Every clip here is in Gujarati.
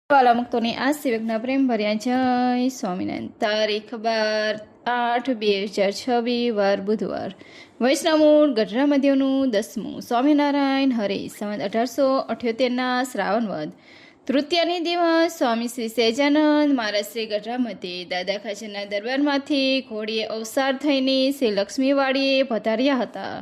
વાલા મુક્તોની આ સેવકના પ્રેમ ભર્યા જય સ્વામિનારાયણ. તારીખ 12/8/2026 વાર બુધવાર. વૈષ્ણવમૂળ ગઢડા મધ્યનું 10મું. સ્વામિનારાયણ હરે સંવત 1878 શ્રાવણ વદ તૃતીયાની દિવસ સ્વામી શ્રી સહેજાનંદ મહારાજ શ્રી ગઢડા મધ્યે દાદા ખાચરના દરબારમાંથી ઘોડીએ અવસાર થઈને શ્રી લક્ષ્મીવાડીએ પધાર્યા હતા.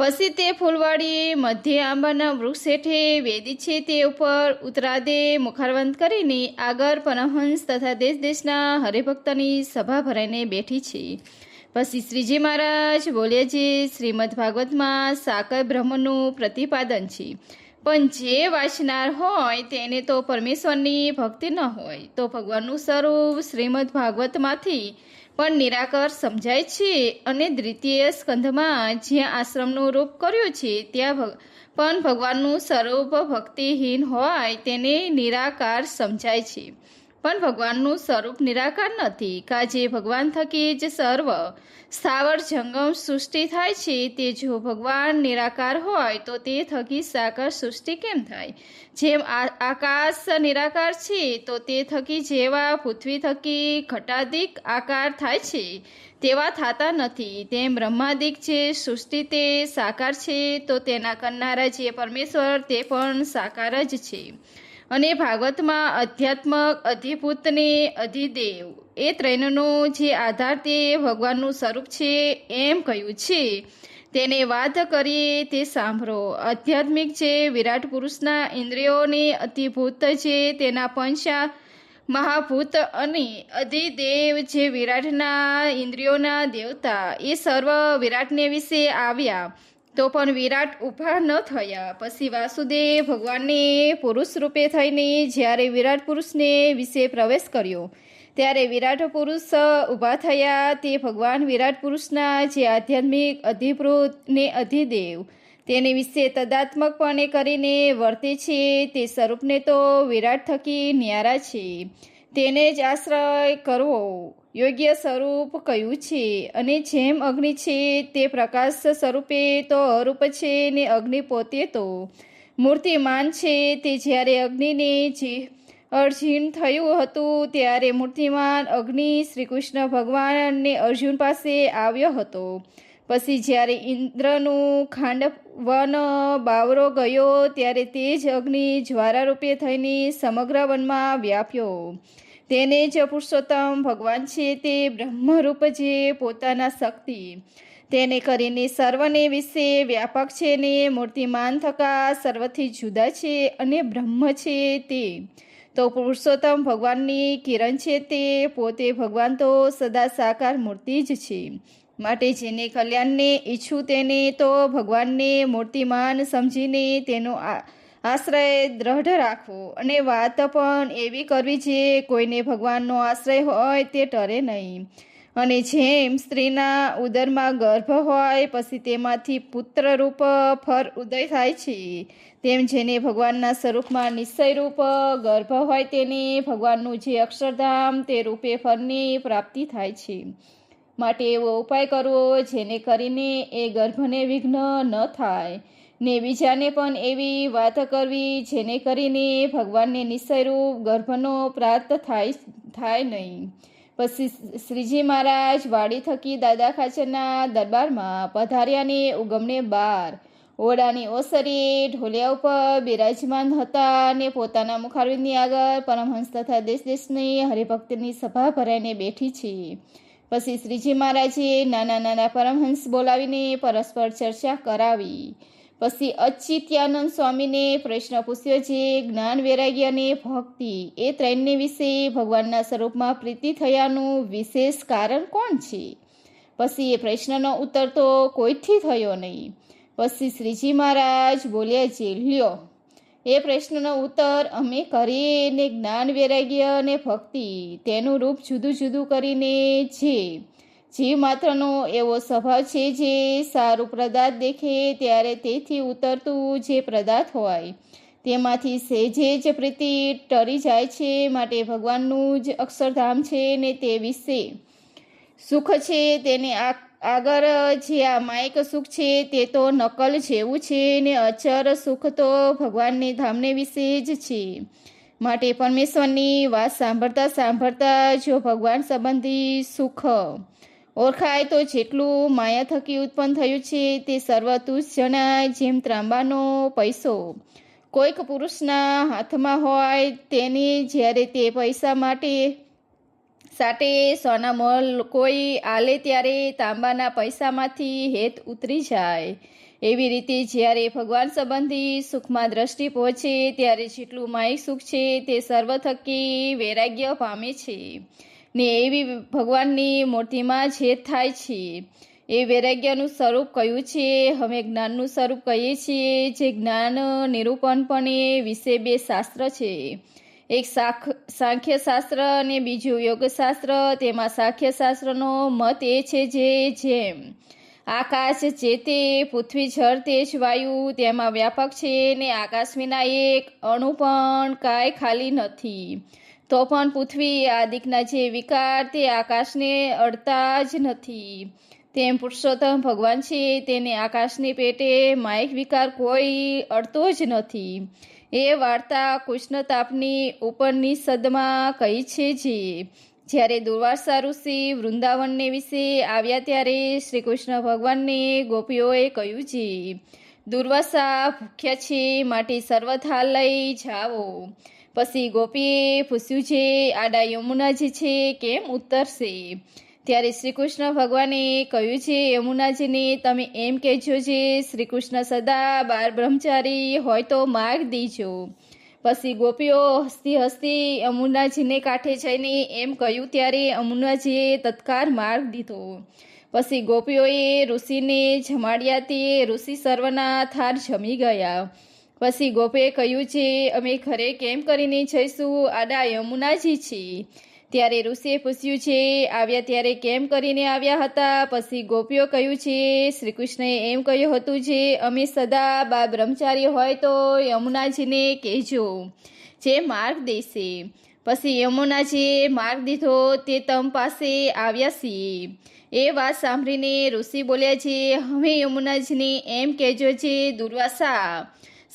પછી તે ફૂલવાડીએ મધ્ય આંબાના વૃક્ષ હેઠે વેદી છે તે ઉપર ઉતરાદે મુખારવંત કરીને આગળ પરમહંસ તથા દેશ દેશના હરિભક્તની સભા ભરાઈને બેઠી છે. પછી શ્રીજી મહારાજ બોલ્યા છે, શ્રીમદ ભાગવતમાં સાકર બ્રહ્મનું પ્રતિપાદન છે, પણ જે વાંચનાર હોય તેને તો પરમેશ્વરની ભક્તિ ન હોય તો ભગવાનનું સ્વરૂપ શ્રીમદ ભાગવતમાંથી પણ નિરાકર સમજાય છે. અને દ્વિતીય સ્કંધમાં જ્યાં આશ્રમનું રૂપ કર્યું છે ત્યાં પણ ભગવાનનું સ્વરૂપ ભક્તિહીન હોય તેને નિરાકાર સમજાય છે. પણ ભગવાનનું સ્વરૂપ નિરાકાર નથી. કાજે ભગવાન થકી જ સર્વ સ્થાવર જંગમ સૃષ્ટિ થાય છે, તે જો ભગવાન નિરાકાર હોય તો તે થકી સાકાર સૃષ્ટિ કેમ થાય? જેમ આકાશ નિરાકાર છે તો તે થકી જેવા પૃથ્વી થકી ઘટાદિક આકાર થાય છે તેવા થતા નથી, તેમ બ્રહ્માદિક જે સૃષ્ટિ તે સાકાર છે તો તેના કરનારા જે પરમેશ્વર તે પણ સાકાર જ છે. અને ભાગવતમાં અધ્યાત્મક, અધિભૂતને અધિદેવ એ ત્રણનો જે આધાર તે ભગવાનનું સ્વરૂપ છે એમ કહ્યું છે. તેને વાત કરીએ તે સાંભળો. આધ્યાત્મિક જે વિરાટ પુરુષના ઇન્દ્રિયોને અધિભૂત જે તેના પંચા મહાભૂત અને અધિદેવ જે વિરાટના ઇન્દ્રિયોના દેવતા એ સર્વ વિરાટને વિશે આવ્યા તો પણ વિરાટ ઊભા ન થયા. પછી વાસુદેવ ભગવાનને પુરુષ રૂપે થઈને જ્યારે વિરાટ પુરુષને વિશે પ્રવેશ કર્યો ત્યારે વિરાટ પુરુષ ઊભા થયા. તે ભગવાન વિરાટ પુરુષના જે આધ્યાત્મિક અધિભૂત ને અધિદેવ તેની વિશે તદાત્મકપણે કરીને વર્તે છે તે સ્વરૂપને તો વિરાટ થકી ન્યારા છે, તેને જ આશ્રય કરવો યોગ્ય સ્વરૂપ કહ્યું છે. અને જેમ અગ્નિ છે તે પ્રકાશ સ્વરૂપે તો અરૂપ છે ને અગ્નિ પોતે તો મૂર્તિમાન છે. તે જ્યારે અગ્નિને જે અર્જુન થયું હતું ત્યારે મૂર્તિમાન અગ્નિ શ્રી કૃષ્ણ ભગવાનને અર્જુન પાસે આવ્યો હતો. પછી જ્યારે ઇન્દ્રનું ખાંડવન બાવરો ગયો ત્યારે તે જ અગ્નિ જ્વારા રૂપે થઈને સમગ્ર વનમાં વ્યાપ્યો. તેને જ પુરુષોત્તમ ભગવાન છે તે બ્રહ્મરૂપ જે પોતાના શક્તિ તેને કરીને સર્વને વિશે વ્યાપક છે ને મૂર્તિમાન થકા સર્વથી જુદા છે અને બ્રહ્મ છે તે તો પુરુષોત્તમ ભગવાનની કિરણ છે. તે પોતે ભગવાન તો સદા સાકાર મૂર્તિ જ છે. માટે જેને કલ્યાણને ઈચ્છું તેને તો ભગવાનને મૂર્તિમાન સમજીને તેનો આશ્રય દ્રઢ રાખવો અને વાત પણ એવી કરવી જે કોઈને ભગવાનનો આશ્રય હોય તે ટરે નહીં. અને જેમ સ્ત્રીના ઉદરમાં ગર્ભ હોય પછી તેમાંથી પુત્રરૂપ ફર ઉદય થાય છે, તેમ જેને ભગવાનના સ્વરૂપમાં નિશ્ચયરૂપ ગર્ભ હોય તેને ભગવાનનું જે અક્ષરધામ તે રૂપે ફરની પ્રાપ્તિ થાય છે. માટે એવો ઉપાય કરવો જેને કરીને એ ગર્ભને વિઘ્ન ન થાય ને બીજાને પણ એવી વાત કરવી જેને કરીને ભગવાનને નિશ્ચયરૂપ ગર્ભનો પ્રાપ્ત થાય નહીં. પછી શ્રીજી મહારાજ વાડી થકી દાદા ખાચરના દરબારમાં પધાર્યાને ઉગમણે 12 ઓરડાની ઓસરીએ ઢોલિયા ઉપર બિરાજમાન હતા અને પોતાના મુખારવિંદની આગળ પરમહંસ તથા દેશ દેશની હરિભક્તની સભા ભરાઈને બેઠી છે. પછી શ્રીજી મહારાજે નાના નાના પરમહંસ બોલાવીને પરસ્પર ચર્ચા કરાવી. પછી અચ્યુતાનંદ સ્વામીને પ્રશ્ન પૂછ્યો જે જ્ઞાન, વૈરાગ્ય અને ભક્તિ એ ત્રણને વિશે ભગવાનના સ્વરૂપમાં પ્રીતિ થયાનું વિશેષ કારણ કોણ છે? પછી એ પ્રશ્નનો ઉત્તર તો કોઈથી થયો નહીં. પછી શ્રીજી મહારાજ બોલ્યા છે, લ્યો એ પ્રશ્નનો ઉત્તર અમે કરીએ ને જ્ઞાન, વૈરાગ્ય અને ભક્તિ તેનું રૂપ જુદું જુદું કરીને જે જીવ માત્રનો એવો સ્વભાવ છે જે સારું પદાર્થ દેખે ત્યારે તેથી ઉતરતું જે પદાર્થ હોય તેમાંથી સહેજે જ પ્રીતિ ટરી જાય છે. માટે ભગવાનનું જ અક્ષરધામ છે ને તે વિશે સુખ છે તેને આગળ જે આ માયક સુખ છે તે તો નકલ જેવું છે ને અચર સુખ તો ભગવાનને ધામને વિશે જ છે. માટે પરમેશ્વરની વાત સાંભળતા સાંભળતા જો ભગવાન સંબંધી સુખ ઓળખાય તો જેટલું માયા થકી ઉત્પન્ન થયું છે તે સર્વ તુચ્છ જણાય. જેમ ત્રાંબાનો પૈસો કોઈક પુરુષના હાથમાં હોય તેને જ્યારે તે પૈસા માટે સોના મોલ કોઈ આલે ત્યારે તાંબાના પૈસામાંથી હેત ઉતરી જાય. એવી રીતે જ્યારે ભગવાન સંબંધી સુખમાં દ્રષ્ટિ પહોંચે ત્યારે જેટલું માયિક સુખ છે તે સર્વ થકી વૈરાગ્ય પામે છે ને એવી ભગવાનની મૂર્તિમાં છેદ થાય છે. એ વૈરાગ્યનું સ્વરૂપ કયું છે? અમે જ્ઞાનનું સ્વરૂપ કહીએ છીએ. જે જ્ઞાન નિરૂપણપણે વિશે બે શાસ્ત્ર છે, એક સાંખ્યશાસ્ત્ર અને બીજું યોગશાસ્ત્ર. તેમાં સાંખ્યશાસ્ત્રનો મત એ છે જે જેમ આકાશ જે તે પૃથ્વી જળ તેજ વાયુ તેમાં વ્યાપક છે ને આકાશ વિના એક અણુ પણ કાંઈ ખાલી નથી, તો પણ પૃથ્વી આદિકના જે વિકાર તે આકાશને અડતા જ નથી. તેમ પુરુષોત્તમ ભગવાન છે તેને આકાશની પેટે માયિક વિકાર કોઈ અડતો જ નથી. એ વાર્તા કૃષ્ણતાપની ઉપનિષદમાં કહી છે. જ્યારે દુર્વાસા ઋષિ વૃંદાવનને વિશે આવ્યા ત્યારે શ્રી કૃષ્ણ ભગવાનને ગોપીઓએ કહ્યું છે, દુર્વાસા ભૂખ્યા છે માટે સર્વથા લઈ જાઓ. પછી ગોપીએ પૂછ્યું છે, આડા યમુનાજી છે કેમ ઉતરશે? ત્યારે શ્રી કૃષ્ણ ભગવાને કહ્યું છે, યમુનાજીને તમે એમ કહેજો જે શ્રી કૃષ્ણ સદા બાર બ્રહ્મચારી હોય તો માર્ગ દીજો. પછી ગોપીઓ હસતી હસતી યમુનાજીને કાંઠે જઈને એમ કહ્યું ત્યારે યમુનાજીએ તત્કાળ માર્ગ દીધો. પછી ગોપીઓએ ઋષિને જમાડ્યા તે ઋષિ સર્વના થાર જમી ગયા. પછી ગોપીએ કહ્યું છે, અમે ઘરે કેમ કરીને જઈશું? આડા યમુનાજી છે. ત્યારે ઋષિએ પૂછ્યું છે, આવ્યા ત્યારે કેમ કરીને આવ્યા હતા? પછી ગોપીઓ કહ્યું છે, શ્રી કૃષ્ણએ એમ કહ્યું હતું જે અમે સદા બા બ્રહ્મચારી હોય તો યમુનાજીને કહેજો, જે માર્ગ દેશે. પછી યમુનાજીએ માર્ગ દીધો તે તમ પાસે આવ્યા છીએ. એ વાત સાંભળીને ઋષિ બોલ્યા છે, હવે યમુનાજીને એમ કહેજો જે દુર્વાસા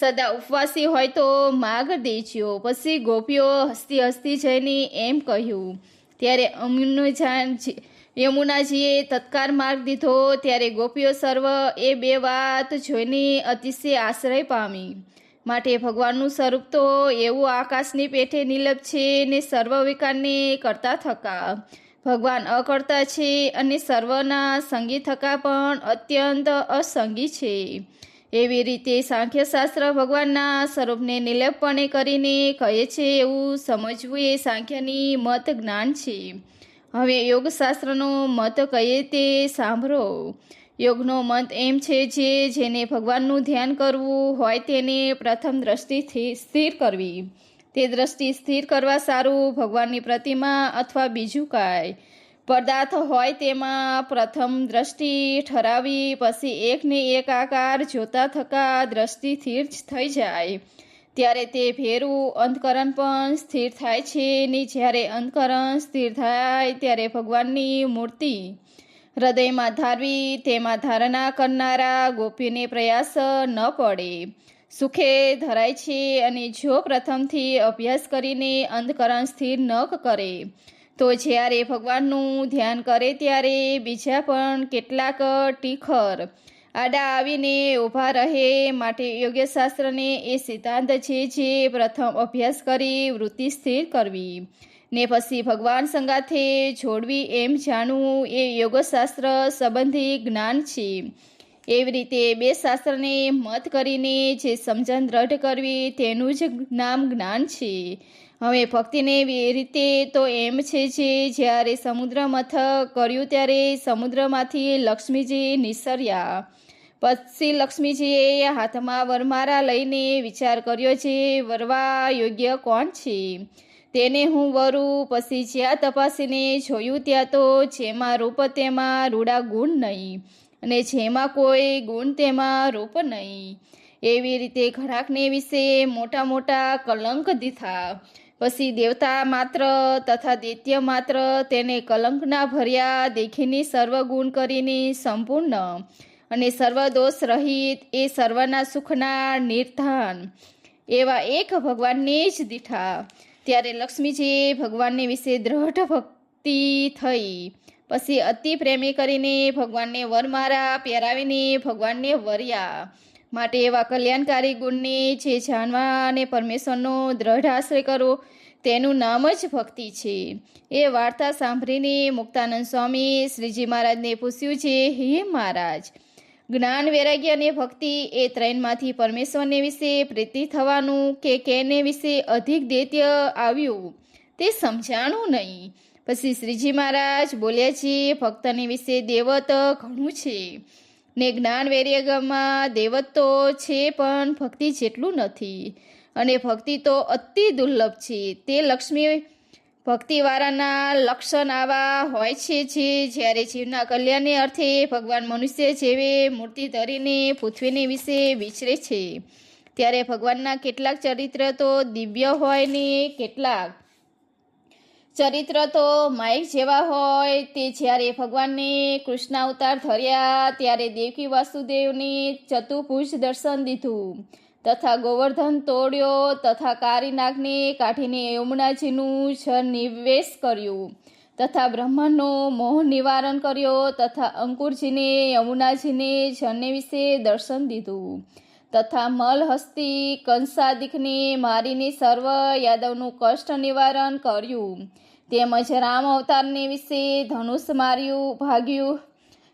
સદા ઉપવાસી હોય તો માગ દેજો. પછી ગોપીઓ હસતી હસતી જઈને એમ કહ્યું ત્યારે યમુનાજીએ તત્કાળ માર્ગ દીધો. ત્યારે ગોપીઓ સર્વ એ બે વાત જોઈને અતિશય આશ્ચર્ય પામી. માટે ભગવાનનું સ્વરૂપ તો એવું આકાશની પેઠે નિર્લભ છે ને સર્વ વિકારને કરતા થકા ભગવાન અકર્તા છે અને સર્વના સંગી થકા પણ અત્યંત અસંગી છે. એવી રીતે સાંખ્યશાસ્ત્ર ભગવાનના સ્વરૂપને નિર્લેપપણે કરીને કહે છે એવું સમજવું એ સાંખ્યની મત જ્ઞાન છે. હવે યોગશાસ્ત્રનો મત કહીએ તે સાંભળો. યોગનો મત એમ છે જેને ભગવાનનું ધ્યાન કરવું હોય તેને પ્રથમ દ્રષ્ટિ સ્થિર કરવી. તે દ્રષ્ટિ સ્થિર કરવા સારું ભગવાનની પ્રતિમા અથવા બીજું કાંઈ પદાર્થ હોય તેમાં પ્રથમ દ્રષ્ટિ ઠરાવી. પછી એકને એક આકાર જોતા થકા દ્રષ્ટિ સ્થિર થઈ જાય ત્યારે તે ભેરું અંતકરણ પણ સ્થિર થાય છે ને જ્યારે અંતકરણ સ્થિર થાય ત્યારે ભગવાનની મૂર્તિ હૃદયમાં ધારવી. તેમાં ધારણા કરનારા ગોપીને પ્રયાસ ન પડે, સુખે ધરાય છે. અને જો પ્રથમથી અભ્યાસ કરીને અંતકરણ સ્થિર ન કરે તો જ્યારે ભગવાનનું ધ્યાન કરે ત્યારે બીજા પણ કેટલાક ટીખર આડા આવીને ઊભા રહે. માટે યોગશાસ્ત્રને એ સિદ્ધાંત છે જે પ્રથમ અભ્યાસ કરી વૃત્તિ સ્થિર કરવી ને પછી ભગવાન સંગાથે જોડવી એમ જાણવું એ યોગશાસ્ત્ર સંબંધી જ્ઞાન છે. એવી રીતે બે શાસ્ત્રને મત કરીને જે સમજણ દ્રઢ કરવી તેનું જ નામ જ્ઞાન છે. હવે ભક્તિને રીતે તો એમ છે જે જ્યારે સમુદ્ર મથક કર્યું ત્યારે સમુદ્રમાંથી લક્ષ્મીજી નિસર્યા. પછી લક્ષ્મીજીએ હાથમાં વરમાળા લઈને વિચાર કર્યો છે વરવા યોગ્ય કોણ છે તેને હું વરું. પછી જ્યાં તપાસીને જોયું ત્યાં તો જેમાં રૂપ તેમાં રૂડા ગુણ નહીં અને જેમાં કોઈ ગુણ તેમાં રૂપ નહીં. એવી રીતે ઘણાકને વિશે મોટા મોટા કલંક દીધા. પછી દેવતા માત્ર તથા દૈત્ય માત્ર તેને કલંકના ભર્યા દેખીને સર્વગુણ કરીને સંપૂર્ણ અને સર્વદોષ રહિત એ સર્વના સુખના નિર્ધાન એવા એક ભગવાનને જ દીઠા. ત્યારે લક્ષ્મીજીએ ભગવાનને વિશે દ્રઢ ભક્તિ થઈ. પછી અતિ પ્રેમી કરીને ભગવાનને વરમાળા પહેરાવીને ભગવાનને વર્યા. માટે એવા કલ્યાણકારી ગુણને જે જાણવા અને પરમેશ્વરનો દ્રઢ આશ્રય કરો તેનું નામ જ ભક્તિ છે. એ વાર્તા સાંભળીને મુક્તાનંદ સ્વામી શ્રીજી મહારાજને પૂછ્યું છે, હે મહારાજ, જ્ઞાન, વૈરાગ્ય અને ભક્તિ એ ત્રણમાંથી પરમેશ્વરને વિશે પ્રીતિ થવાનું કે કેને વિશે અધિક દૈત્ય આવ્યું તે સમજાણું નહીં. પછી શ્રીજી મહારાજ બોલ્યા છે, ભક્તને વિશે દેવત ઘણું છે ને જ્ઞાન વૈરાગ્યમાં દેવત તો છે પણ ભક્તિ જેટલું નથી. અને ભક્તિ તો અતિ દુર્લભ છે. તે લક્ષ્મી ભક્તિવાળાના લક્ષણ આવા હોય છે જે જ્યારે જીવના કલ્યાણને અર્થે ભગવાન મનુષ્ય જેવે મૂર્તિ ધરીને પૃથ્વીને વિશે વિચરે છે ત્યારે ભગવાનના કેટલાક ચરિત્ર તો દિવ્ય હોય ને કેટલાક ચરિત્ર તો માઇક જેવા હોય. તે જ્યારે ભગવાનને કૃષ્ણ અવતાર ધર્યા ત્યારે દેવકી વાસુદેવને ચતુર્ભુજ દર્શન દીધું તથા ગોવર્ધન તોડ્યો તથા કાળી નાગને કાઢીને યમુનાજીનું જળ નિવેશ કર્યું તથા બ્રહ્માંડનો મોહ નિવારણ કર્યો તથા અંકુરજીને યમુનાજીને જળને વિશે દર્શન દીધું તથા મલહસ્તી કંસાદિકને મારીને સર્વ યાદવનું કષ્ટ નિવારણ કર્યું. તેમજ રામ અવતારને વિશે ધનુષ માર્યું ભાગ્યું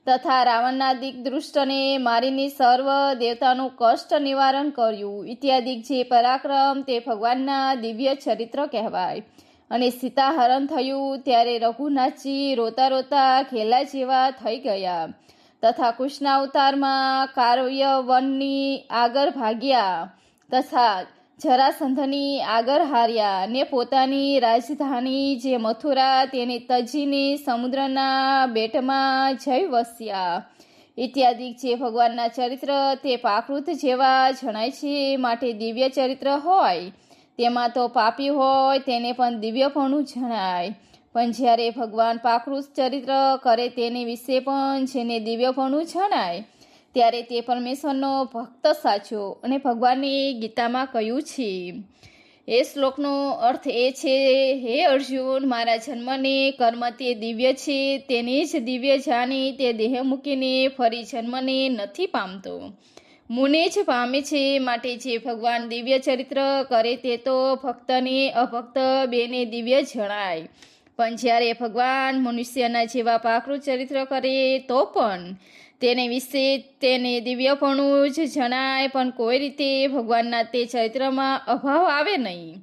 તથા રાવણના દિગ્દૃષ્ટને મારીને સર્વ દેવતાનું કષ્ટ નિવારણ કર્યું ઇત્યાદિ જે પરાક્રમ તે ભગવાનના દિવ્ય ચરિત્ર કહેવાય. અને સીતાહરણ થયું ત્યારે રઘુનાથજી રોતા રોતા ઘેલા જેવા થઈ ગયા તથા કૃષ્ણ અવતારમાં કારવ્યવનની આગળ ભાગ્યા તથા જરાસંધની આગળ હાર્યા ને પોતાની રાજધાની જે મથુરા તેને તજીને સમુદ્રના બેટમાં જઈ વસ્યા. ઇત્યાદિ જે ભગવાનના ચરિત્ર તે પ્રાકૃત જેવા જણાય છે. માટે દિવ્ય ચરિત્ર હોય તેમાં તો પાપી હોય તેને પણ દિવ્યપણું જણાય. પણ જ્યારે ભગવાન પ્રાકૃત ચરિત્ર કરે તેની વિશે પણ જેને દિવ્યપણું જણાય ત્યારે તે પરમેશ્વરનો ભક્ત સાચો. અને ભગવાને ગીતામાં કહ્યું છે, એ શ્લોકનો અર્થ એ છે, હે અર્જુન, મારા જન્મને કર્મ તે દિવ્ય છે તેને જ દિવ્ય જાણી તે દેહ મૂકીને ફરી જન્મને નથી પામતો, મુને જ પામે છે. માટે જે ભગવાન દિવ્ય ચરિત્ર કરે તે તો ભક્તને અભક્ત બેને દિવ્ય જણાય. પણ જ્યારે ભગવાન મનુષ્યના જેવા પ્રાકૃત ચરિત્ર કરે તો પણ તેને વિશે તેને દિવ્યપણું જ જણાય. પણ કોઈ રીતે ભગવાનના તે ચરિત્રમાં અભાવ આવે નહીં.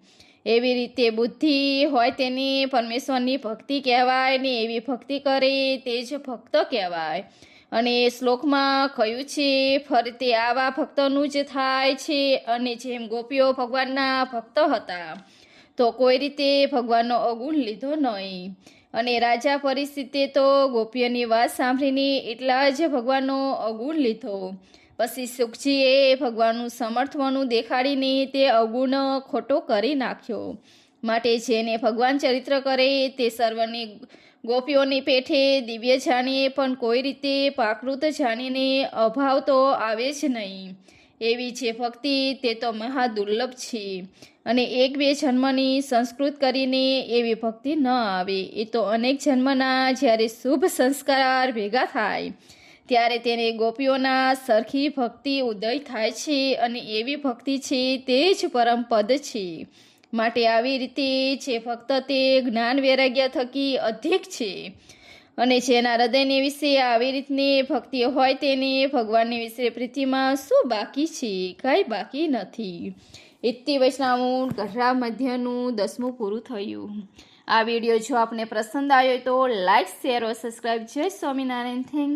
એવી રીતે બુદ્ધિ હોય તેને પરમેશ્વરની ભક્તિ કહેવાય ને એવી ભક્તિ કરે તે જ ભક્ત કહેવાય. અને એ શ્લોકમાં કહ્યું છે, ફરતે આવા ભક્તનું જ થાય છે. અને જેમ ગોપીઓ ભગવાનના ભક્ત હતા તો કોઈ રીતે ભગવાનનો અવગુણ લીધો નહીં. અને રાજા પરિસ્થિતિ તો ગોપીઓની વાત સાંભળીને એટલા જ ભગવાનનો અવગુણ લીધો. પછી સુખજીએ ભગવાનનું સમર્થવાનું દેખાડીને તે અવગુણ ખોટો કરી નાખ્યો. માટે જેને ભગવાન ચરિત્ર કરે તે સર્વની ગોપીઓની પેઠે દિવ્ય જાણીએ પણ કોઈ રીતે પ્રાકૃત જાણીને અભાવ તો આવે જ નહીં. એવી જે ભક્તિ તે તો મહાદુર્લભ છે. અને એક બે જન્મની સંસ્કૃત કરીને એવી ભક્તિ ન આવે. એ તો અનેક જન્મના જ્યારે શુભ સંસ્કાર ભેગા થાય ત્યારે તેને ગોપીઓના સરખી ભક્તિ ઉદય થાય છે. અને એવી ભક્તિ છે તે જ પરમ પદ છે. માટે આવી રીતે જે ભક્ત તે જ્ઞાન વૈરાગ્ય થકી અધિક છે. અને જેના હૃદયને વિશે આવી રીતની ભક્તિ હોય તેને ભગવાનની વિશે પ્રીતિમાં શું બાકી છે? કાંઈ બાકી નથી. ઇતિ વૈષ્ણવ ગઢડા મધ્યનું 10મું પૂરું થયું. આ વિડીયો જો આપને પસંદ આવ્યો તો લાઈક, શેર और સબસ્ક્રાઈબ. જય સ્વામિનારાયણ. થેન્ક્સ.